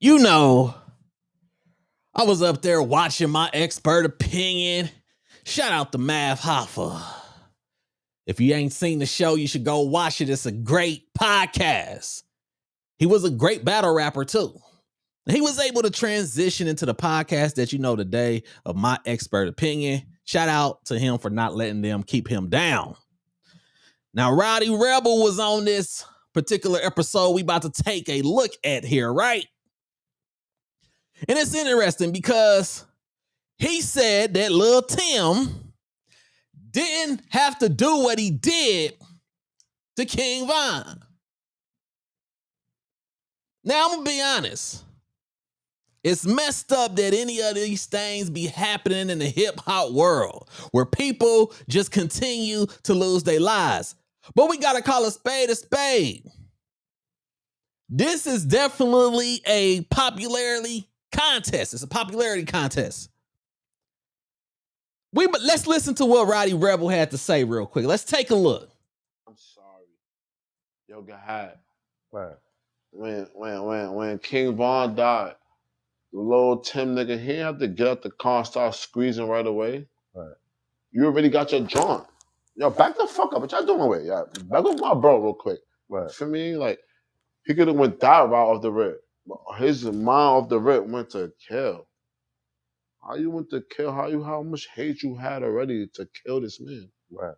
You know, I was up there watching my expert opinion. Shout out to Math Hoffa. If you ain't seen the show, you should go watch it. It's a great podcast. He was a great battle rapper too. He was able to transition into the podcast that you know today of my expert opinion. Shout out to him for not letting them keep him down. Now, Rowdy Rebel was on this particular episode we about to take a look at here, right? And it's interesting because he said that Lil Tim didn't have to do what he did to King Von. Now, I'm going to be honest. It's messed up that any of these things be happening in the hip hop world where people just continue to lose their lives. But we got to call a spade a spade. This is definitely a popularity contest. It's a popularity contest. But let's listen to what Rowdy Rebel had to say real quick. Let's take a look. I'm sorry. Yo, go ahead. Right. When King Von died, the little Tim nigga, he didn't have to get out the car and start squeezing right away. Right. You already got your joint. Yo, back the fuck up. What y'all doing with? Yeah, back up my bro real quick. Right. For me, like, he could have went that route of the rip. But his mind of the rip went to kill. How you went to kill? How much hate you had already to kill this man? Right.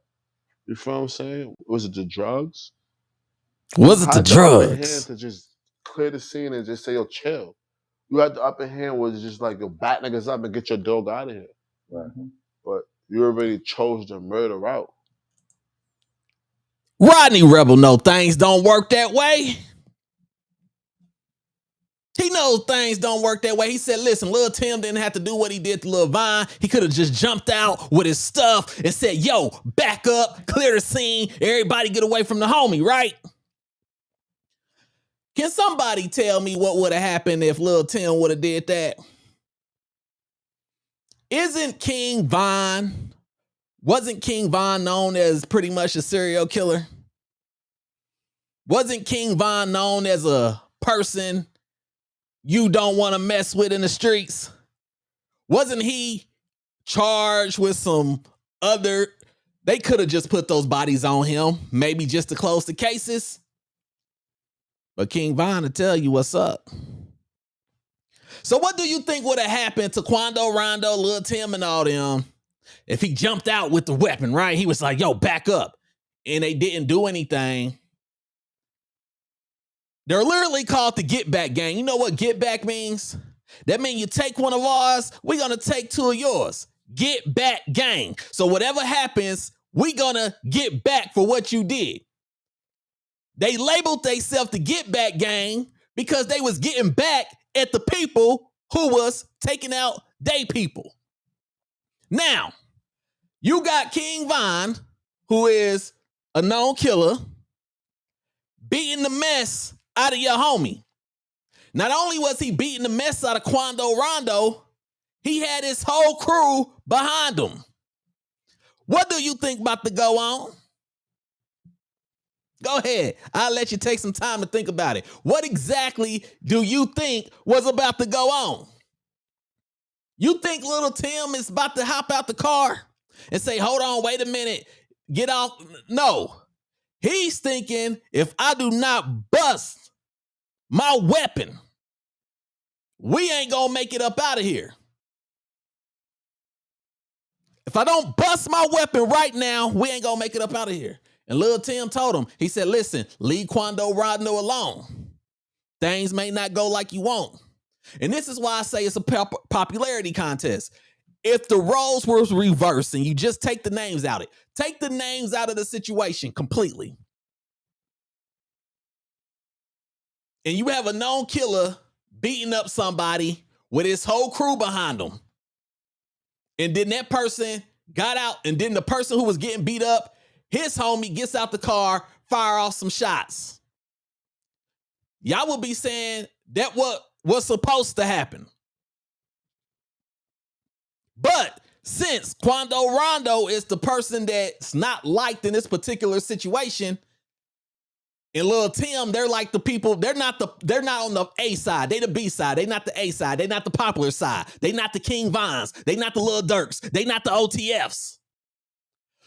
You feel what I'm saying? Was it the drugs? Was it the upper hand drugs? to just clear the scene and just say, yo, chill. You had the upper hand was just like, yo, bat niggas up and get your dog out of here. Right. But you already chose the murder route. Rodney Rebel know things don't work that way. He knows things don't work that way. He said, listen, Lil Tim didn't have to do what he did to Lil Vine. He could have just jumped out with his stuff and said, yo, back up, clear the scene, everybody get away from the homie, right? Can somebody tell me what would have happened if Lil Tim would have did that? Wasn't King Von known as pretty much a serial killer? Wasn't King Von known as a person you don't want to mess with in the streets? Wasn't he charged with some other? They could have just put those bodies on him, maybe just to close the cases. But King Von will tell you what's up. So what do you think would have happened to Quando, Rondo, Lil Tim, and all them if he jumped out with the weapon, right? He was like, yo, back up. And they didn't do anything. They're literally called the Get Back Gang. You know what Get Back means? That means you take one of ours, we're going to take two of yours. Get Back Gang. So whatever happens, we're going to get back for what you did. They labeled themselves the Get Back Gang because they was getting back at the people who was taking out they people. Now, you got King Von, who is a known killer, beating the mess out of your homie. Not only was he beating the mess out of Quando Rondo, he had his whole crew behind him. What do you think about to go on? Go ahead. I'll let you take some time to think about it. What exactly do you think was about to go on? You think little Tim is about to hop out the car and say, hold on, wait a minute, get off? No. He's thinking, if I do not bust my weapon, we ain't gonna make it up out of here. If I don't bust my weapon right now, we ain't gonna make it up out of here. And Lil Tim told him, he said, listen, leave Quando Rondo alone. Things may not go like you want. And this is why I say it's a popularity contest. If the roles were reversed and you just take the names out of the situation completely. And you have a known killer beating up somebody with his whole crew behind him. And then that person got out, and then the person who was getting beat up, his homie gets out the car, fire off some shots. Y'all will be saying that what was supposed to happen. But since Quando Rondo is the person that's not liked in this particular situation, And Lil Tim, they're like the people, they're not on the A side. They the B side. They not the A side. They not the popular side. They not the King Vines. They not the Lil Durks. They not the OTFs.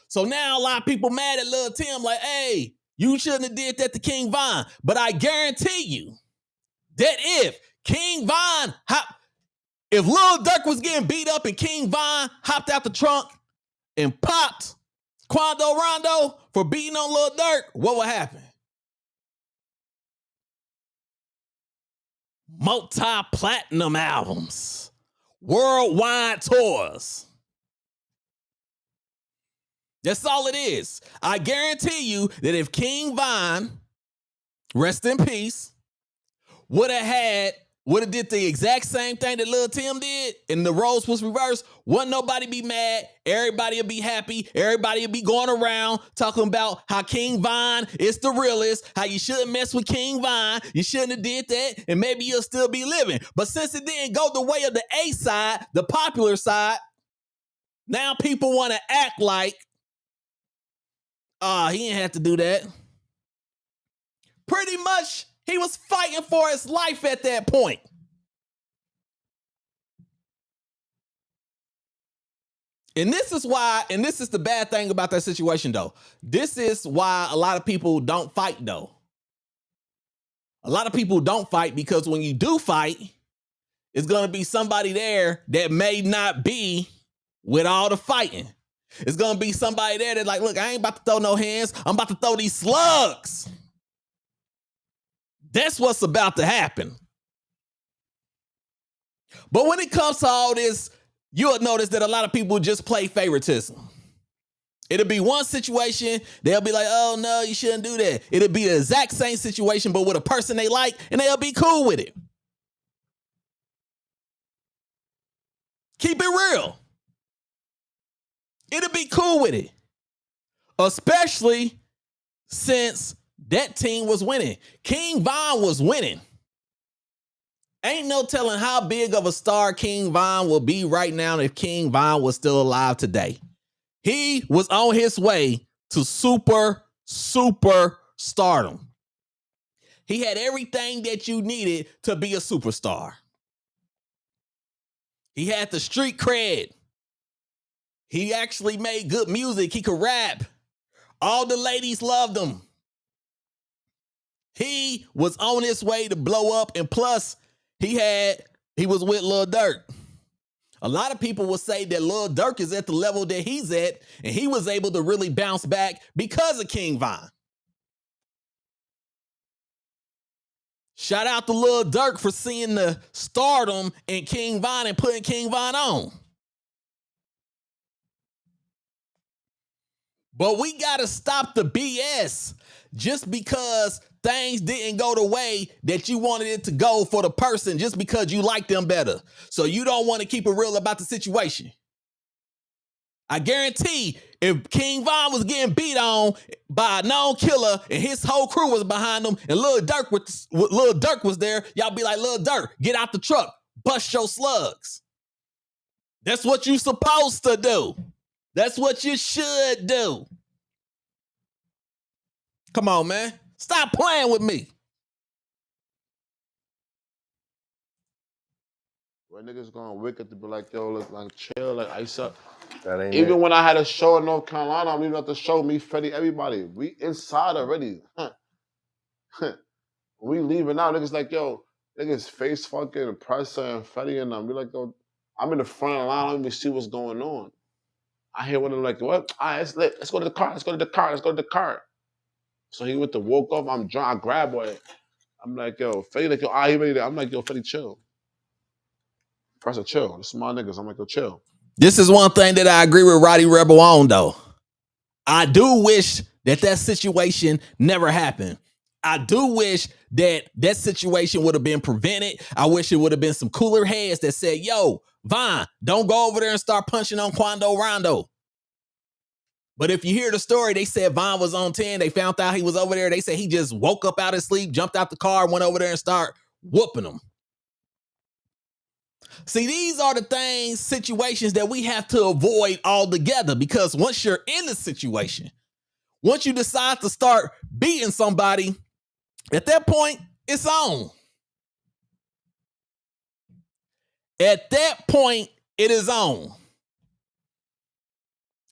So now a lot of people mad at Lil Tim like, hey, you shouldn't have did that to King Von. But I guarantee you that if King Von if Lil Durk was getting beat up and King Von hopped out the trunk and popped Quando Rondo for beating on Lil Durk, what would happen? Multi-platinum albums, worldwide tours. That's all it is. I guarantee you that if King Von, rest in peace, would have did the exact same thing that Lil Tim did and the roles was reversed, wouldn't nobody be mad. Everybody would be happy. Everybody would be going around talking about how King Von is the realest, how you shouldn't mess with King Von. You shouldn't have did that, and maybe you'll still be living. But since it didn't go the way of the A side, the popular side, now people want to act like, he didn't have to do that. Pretty much, he was fighting for his life at that point. And this is why, and this is the bad thing about that situation, though. This is why a lot of people don't fight, though. A lot of people don't fight because when you do fight, it's going to be somebody there that may not be with all the fighting. It's going to be somebody there that's like, look, I ain't about to throw no hands. I'm about to throw these slugs. That's what's about to happen. But when it comes to all this, you'll notice that a lot of people just play favoritism. It'll be one situation, they'll be like, oh no, you shouldn't do that. It'll be the exact same situation, but with a person they like, and they'll be cool with it. Keep it real. It'll be cool with it. Especially since that team was winning. King Von was winning. Ain't no telling how big of a star King Von will be right now if King Von was still alive today. He was on his way to super stardom. He had everything that you needed to be a superstar. He had the street cred. He actually made good music. He could rap. All the ladies loved him. He was on his way to blow up, and plus, he was with Lil Durk. A lot of people will say that Lil Durk is at the level that he's at, and he was able to really bounce back because of King Von. Shout out to Lil Durk for seeing the stardom in King Von and putting King Von on. But we got to stop the BS just because things didn't go the way that you wanted it to go for the person just because you like them better. So you don't want to keep it real about the situation. I guarantee if King Von was getting beat on by a known killer and his whole crew was behind him and Lil Durk was there, y'all be like, Lil Durk, get out the truck, bust your slugs. That's what you supposed to do. That's what you should do. Come on, man. Stop playing with me. Where niggas gonna wake up to be like, yo, look, like chill, like ice up. That ain't Even it. when I had a show in North Carolina, I'm leaving out the show, me, Fetty, everybody. We inside already. We leaving out, niggas like, yo, niggas face fucking Presser and Fetty and them. Be like, yo, I'm in the front of the line, I don't even see what's going on. I hear one of them like, what? All right, it's lit. Let's go to the car. Let's go to the car. Let's go to the car. So he went to woke up. I'm drunk. I grab it. I'm like, yo, Fetty, like, yo, he ready to. I'm like, yo, Fetty, chill. Presser, chill. This is my niggas. I'm like, yo, chill. This is one thing that I agree with Rowdy Rebel on, though. I do wish that situation never happened. I do wish that situation would have been prevented. I wish it would have been some cooler heads that said, yo, Von, don't go over there and start punching on Quando Rondo. But if you hear the story, they said Von was on 10. They found out he was over there. They said he just woke up out of sleep, jumped out the car, went over there and started whooping him. See, these are the situations that we have to avoid altogether, because once you're in the situation, once you decide to start beating somebody, At that point, it's on. At that point, it is on.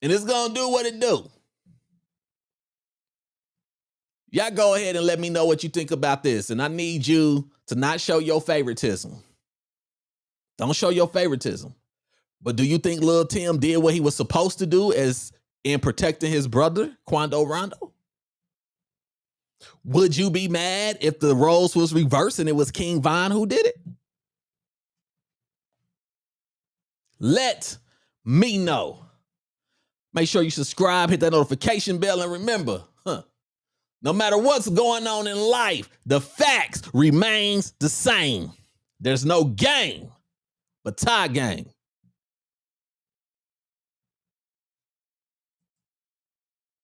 And it's going to do what it do. Y'all go ahead and let me know what you think about this. And I need you to not show your favoritism. Don't show your favoritism. But do you think Lil Tim did what he was supposed to do as in protecting his brother, Quando Rondo? Would you be mad if the roles was reversed and it was King Von who did it? Let me know. Make sure you subscribe, hit that notification bell, and remember, no matter what's going on in life, the facts remains the same. There's no game but tie game.